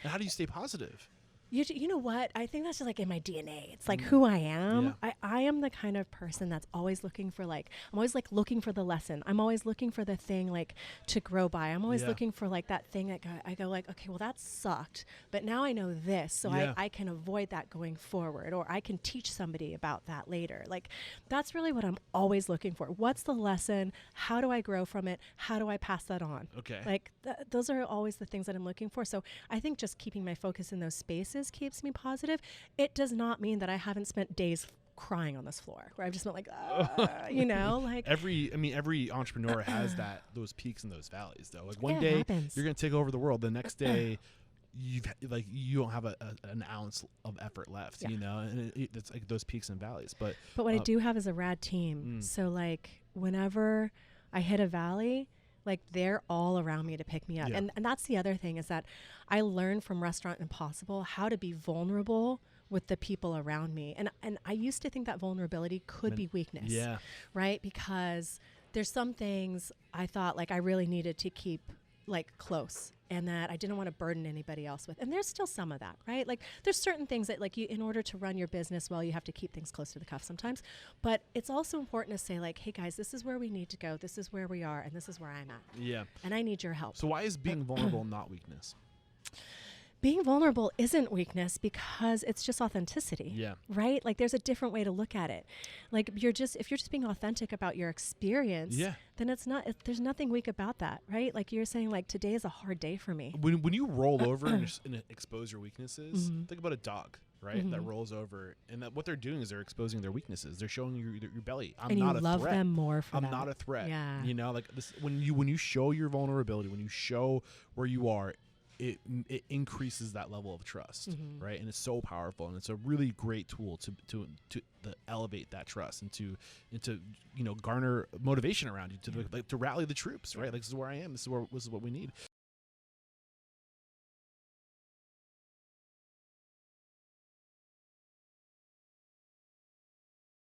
And how do you stay positive? You know what? I think that's just like in my DNA. It's like who I am. Yeah. I am the kind of person that's always looking for I'm always like looking for the lesson. I'm always looking for the thing like to grow by. I'm always looking for like that thing that I go like, okay, well that sucked, but now I know this, so I can avoid that going forward, or I can teach somebody about that later. Like that's really what I'm always looking for. What's the lesson? How do I grow from it? How do I pass that on? Okay. Like those are always the things that I'm looking for. So I think just keeping my focus in those spaces keeps me positive. It does not mean that I haven't spent days crying on this floor where I've just been like, like every entrepreneur has those peaks and those valleys though. Like one day happens. you're going to take over the world. The next day you don't have an ounce of effort left, and it's like those peaks and valleys. But what I do have is a rad team. So like whenever I hit a valley, like they're all around me to pick me up. Yeah. And that's the other thing is that I learned from Restaurant Impossible how to be vulnerable with the people around me. And I used to think that vulnerability could be weakness. Yeah. Right? Because there's some things I thought like I really needed to keep like close, and that I didn't want to burden anybody else with. And there's still some of that, right? Like there's certain things that like you, in order to run your business well, you have to keep things close to the cuff sometimes. But it's also important to say like, hey guys, this is where we need to go. This is where we are. And this is where I'm at. Yeah. And I need your help. So why is being vulnerable not weakness? Being vulnerable isn't weakness because it's just authenticity. Yeah. Right? Like there's a different way to look at it. Like if you're just being authentic about your experience, then there's nothing weak about that, right? Like you're saying like today is a hard day for me. When you roll over and expose your weaknesses, think about a dog, right? That rolls over, and that what they're doing is they're exposing their weaknesses. They're showing you your belly. I'm not a threat. And you love them more for that. I'm not a threat. Yeah. Like this, when you show your vulnerability, when you show where you are, it increases that level of trust, right? And it's so powerful, and it's a really great tool to elevate that trust and to garner motivation around you to rally the troops, right? Like this is where I am. This is what we need.